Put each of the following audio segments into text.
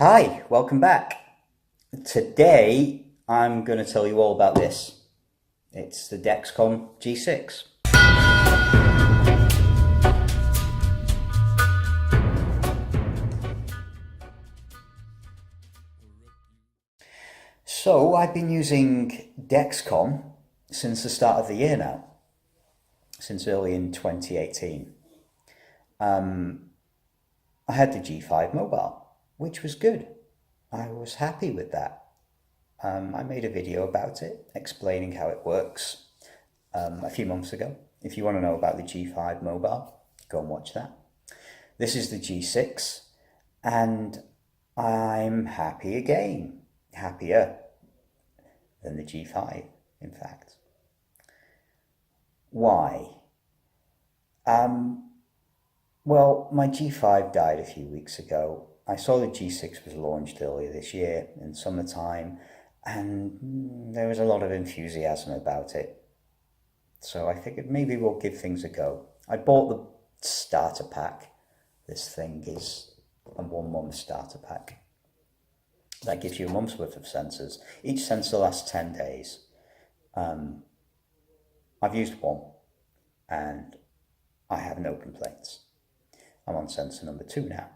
Hi, welcome back. Today I'm going to tell you all about this. It's the Dexcom G6. So I've been using Dexcom since the start of the year now, since early in 2018. I had the G5 mobile, which was good. I was happy with that. I made a video about it, explaining how it works a few months ago. If you want to know about the G5 mobile, go and watch that. This is the G6, and I'm happy again. Happier than the G5, in fact. Why? Well, my G5 died a few weeks ago. I saw the G6 was launched earlier this year in summertime, and there was a lot of enthusiasm about it. So I figured maybe we'll give things a go. I bought the starter pack. This thing is a 1 month starter pack. That gives you a month's worth of sensors. Each sensor lasts 10 days. I've used one and I have no complaints. I'm on sensor number 2 now.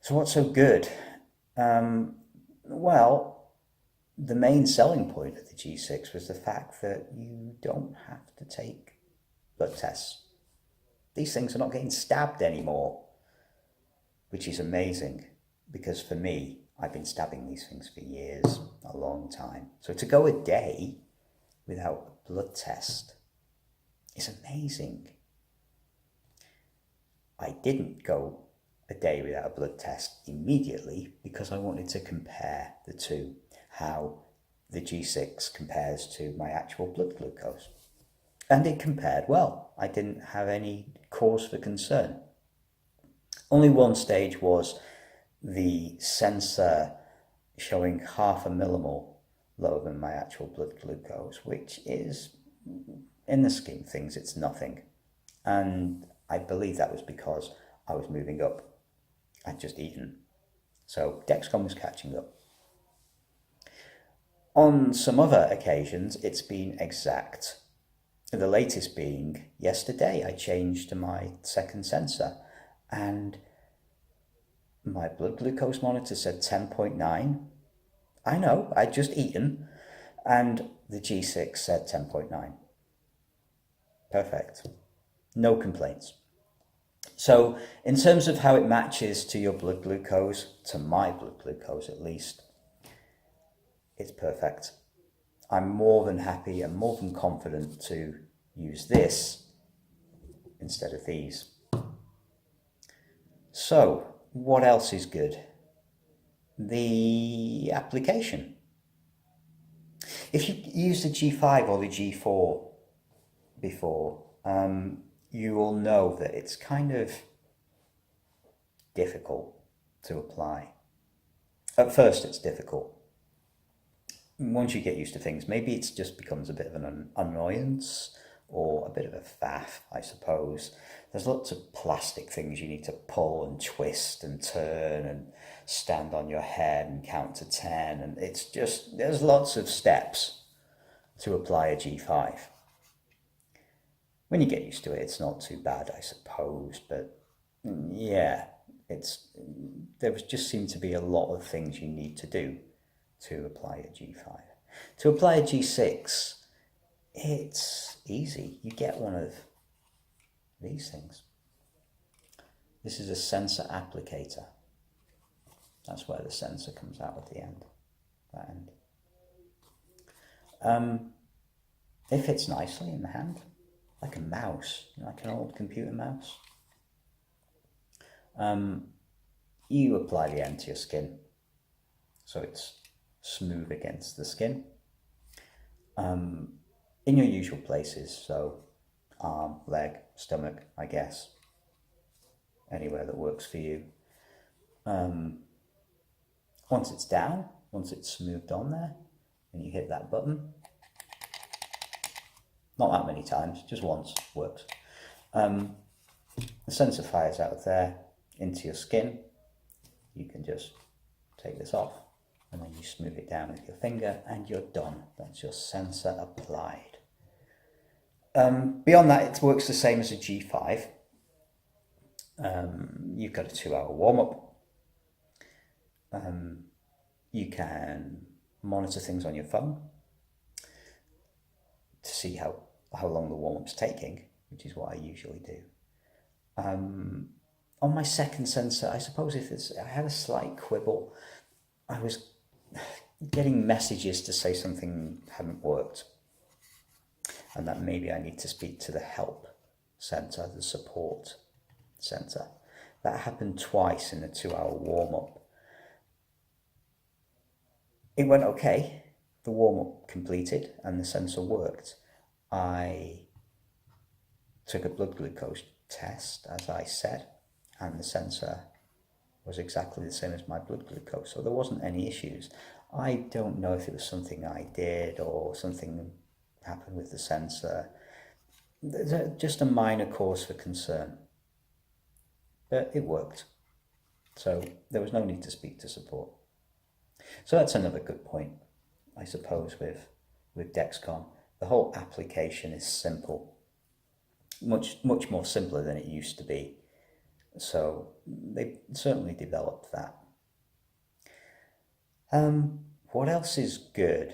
So what's so good? Well, the main selling point of the G6 was the fact that you don't have to take blood tests. These things are not getting stabbed anymore, which is amazing, because for me, I've been stabbing these things for years, a long time. So to go a day without a blood test is amazing. I didn't go a day without a blood test immediately because I wanted to compare the two, how the G6 compares to my actual blood glucose. And it compared well. I didn't have any cause for concern. Only one stage was the sensor showing 0.5 millimole lower than my actual blood glucose, which is, in the scheme of things, it's nothing. And I believe that was because I was moving up. I'd just eaten. So Dexcom was catching up. On some other occasions, it's been exact. The latest being yesterday, I changed to my second sensor and my blood glucose monitor said 10.9. I know, I'd just eaten, and the G6 said 10.9. Perfect. No complaints. So in terms of how it matches to your blood glucose, to my blood glucose at least, it's perfect. I'm more than happy and more than confident to use this instead of these. So what else is good? The application. If you use the G5 or the G4 before, you will know that it's kind of difficult to apply. At first it's difficult. Once you get used to things, maybe it just becomes a bit of an annoyance or a bit of a faff, I suppose. There's lots of plastic things you need to pull and twist and turn and stand on your head and count to 10, and it's just, there's lots of steps to apply a G5. When you get used to it, it's not too bad, I suppose, but yeah, there just seem to be a lot of things you need to do to apply a G5. To apply a G6, it's easy. You get one of these things. This is a sensor applicator. That's where the sensor comes out at the end, that end. It fits nicely in the hand, like a mouse, like an old computer mouse. You apply the end to your skin, so it's smooth against the skin. In your usual places, so arm, leg, stomach, I guess. Anywhere that works for you. Once it's down, once it's smoothed on there, and you hit that button, not that many times, just once works. The sensor fires out of there into your skin. You can just take this off and then you smooth it down with your finger and you're done. That's your sensor applied. Beyond that, it works the same as a G5. You've got a 2-hour warm-up. You can monitor things on your phone to see how long the warm-up's taking, which is what I usually do. On my second sensor, I suppose I had a slight quibble. I was getting messages to say something hadn't worked and that maybe I need to speak to the help center, the support center. That happened twice in the 2-hour warm-up. It went okay. The warm-up completed and the sensor worked. I took a blood glucose test, as I said, and the sensor was exactly the same as my blood glucose, so there wasn't any issues. I don't know if it was something I did or something happened with the sensor. Just a minor cause for concern, but it worked, so there was no need to speak to support. So that's another good point, I suppose, with Dexcom. The whole application is simple, much more simpler than it used to be. So they certainly developed that. What else is good?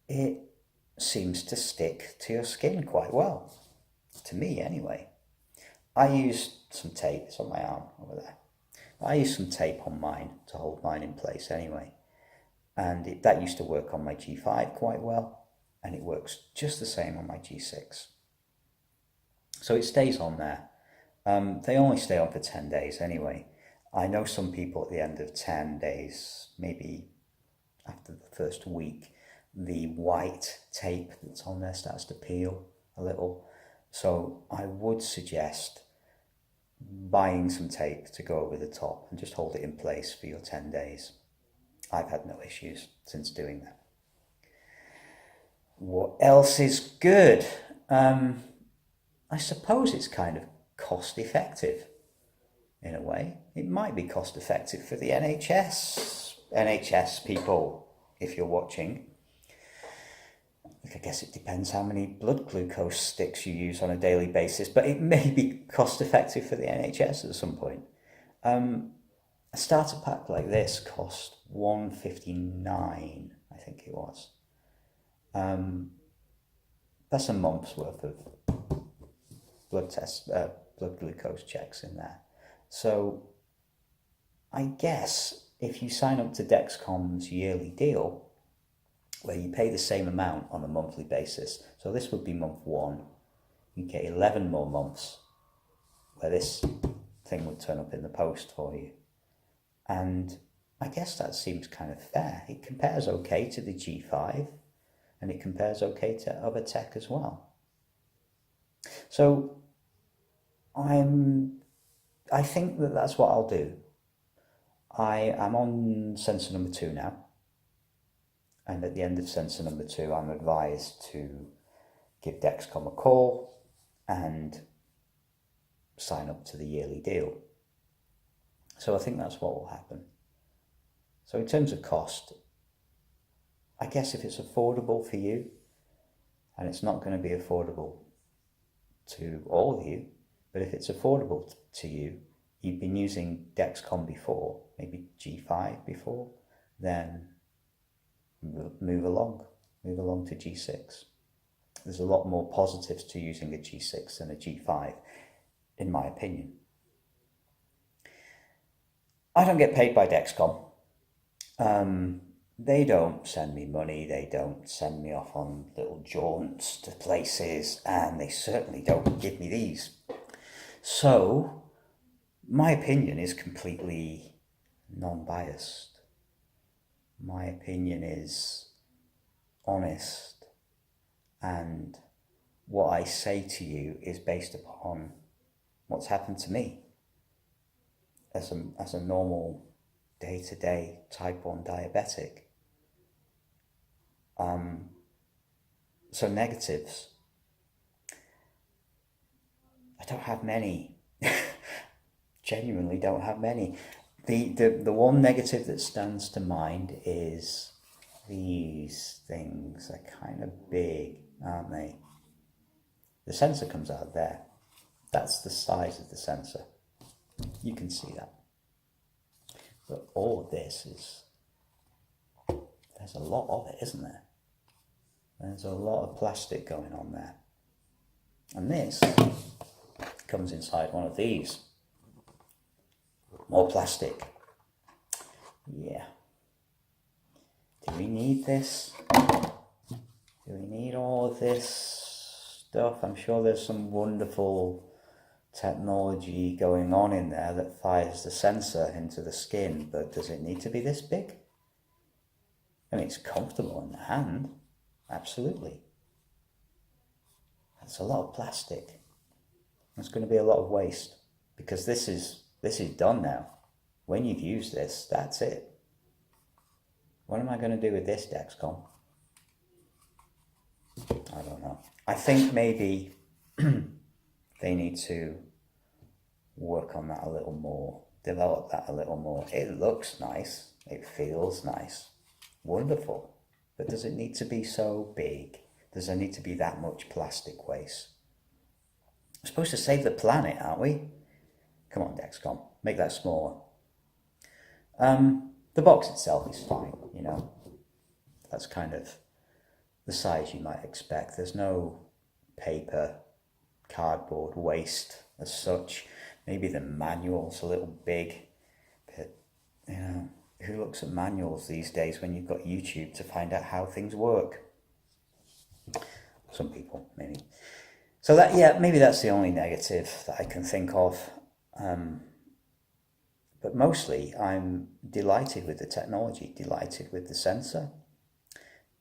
It seems to stick to your skin quite well, to me anyway. I used some tape, it's on my arm over there. I used some tape on mine to hold mine in place anyway. And that used to work on my G5 quite well, and it works just the same on my G6. So it stays on there. They only stay on for 10 days anyway. I know some people at the end of 10 days, maybe after the first week, the white tape that's on there starts to peel a little. So I would suggest buying some tape to go over the top and just hold it in place for your 10 days. I've had no issues since doing that. What else is good? I suppose it's kind of cost effective in a way. It might be cost effective for the NHS people, if you're watching. I guess it depends how many blood glucose sticks you use on a daily basis, but it may be cost effective for the NHS at some point. A starter pack like this cost $1.59, I think it was. That's a month's worth of blood glucose checks in there. So I guess if you sign up to Dexcom's yearly deal, where you pay the same amount on a monthly basis, so this would be month 1, you get 11 more months where this thing would turn up in the post for you. And I guess that seems kind of fair. It compares okay to the G5, and it compares okay to other tech as well. So I think that's what I'll do. I am on sensor number 2 now, and at the end of sensor number 2 I'm advised to give Dexcom a call and sign up to the yearly deal. So I think that's what will happen. So in terms of cost, I guess if it's affordable for you, and it's not going to be affordable to all of you, but if it's affordable to you, you've been using Dexcom before, maybe G5 before, then move along to G6. There's a lot more positives to using a G6 than a G5, in my opinion. I don't get paid by Dexcom. They don't send me money, they don't send me off on little jaunts to places, and they certainly don't give me these. So, my opinion is completely non-biased. My opinion is honest, and what I say to you is based upon what's happened to me as a normal day-to-day type 1 diabetic. So negatives, I don't have many. Genuinely don't have many. The one negative that stands to mind is these things are kind of big, aren't they? The sensor comes out there. That's the size of the sensor. You can see that. But all of this is, there's a lot of it, isn't there? There's a lot of plastic going on there. And this comes inside one of these. More plastic. Yeah. Do we need this? Do we need all of this stuff? I'm sure there's some wonderful technology going on in there that fires the sensor into the skin, but does it need to be this big? I mean, it's comfortable in the hand, absolutely. That's a lot of plastic. There's going to be a lot of waste, because this is done now. When you've used this, that's it. What am I going to do with this, Dexcom? I don't know. I think maybe they need to work on that a little more, develop that a little more. It looks nice, it feels nice, wonderful, but does it need to be so big? Does there need to be that much plastic waste? We're supposed to save the planet, aren't we? Come on, Dexcom, make that smaller. The box itself is fine, you know. That's kind of the size you might expect. There's no paper, cardboard waste as such. Maybe the manual's a little big, but you know, who looks at manuals these days when you've got YouTube to find out how things work? Some people, maybe. So that, yeah, maybe that's the only negative that I can think of. But mostly I'm delighted with the technology, delighted with the sensor,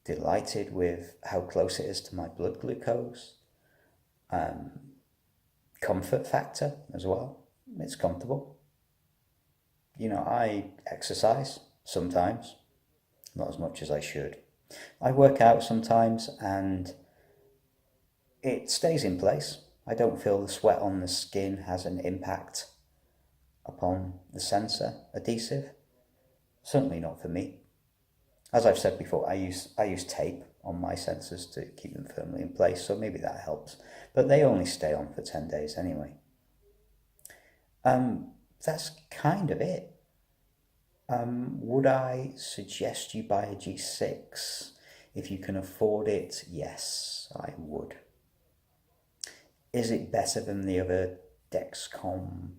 delighted with how close it is to my blood glucose. Comfort factor as well. It's comfortable. You know, I exercise sometimes, not as much as I should. I work out sometimes and it stays in place. I don't feel the sweat on the skin has an impact upon the sensor adhesive. Certainly not for me. As I've said before, I use tape on my sensors to keep them firmly in place, so maybe that helps. But they only stay on for 10 days anyway. That's kind of it. Would I suggest you buy a G6? If you can afford it, yes, I would. Is it better than the other Dexcom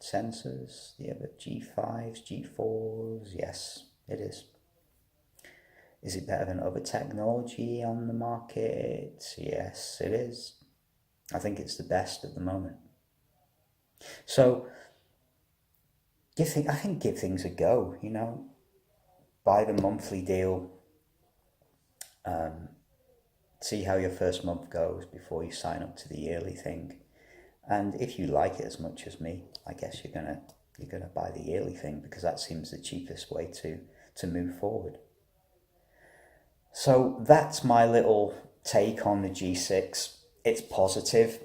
sensors, the other G5s, G4s? Yes, it is. Is it better than other technology on the market? Yes, it is. I think it's the best at the moment. So, I think give things a go, you know. Buy the monthly deal. See how your first month goes before you sign up to the yearly thing. And if you like it as much as me, I guess you're gonna buy the yearly thing, because that seems the cheapest way to move forward. So that's my little take on the G6. It's positive.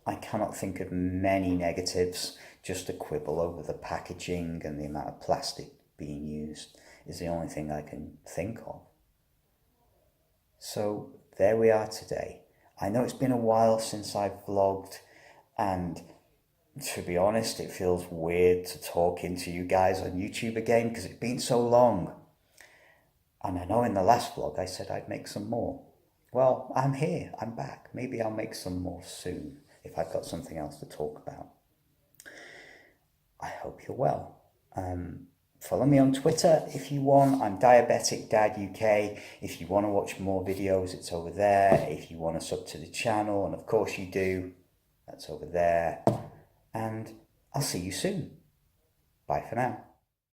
I cannot think of many negatives. Just a quibble over the packaging and the amount of plastic being used is the only thing I can think of. So there we are today. I know it's been a while since I've vlogged, and to be honest, it feels weird to talk into you guys on YouTube again because it's been so long. And I know in the last vlog I said I'd make some more. Well, I'm here, I'm back. Maybe I'll make some more soon if I've got something else to talk about. I hope you're well. Follow me on Twitter if you want. I'm Diabetic Dad UK. If you want to watch more videos, it's over there. If you want to sub to the channel, and of course you do, that's over there. And I'll see you soon. Bye for now.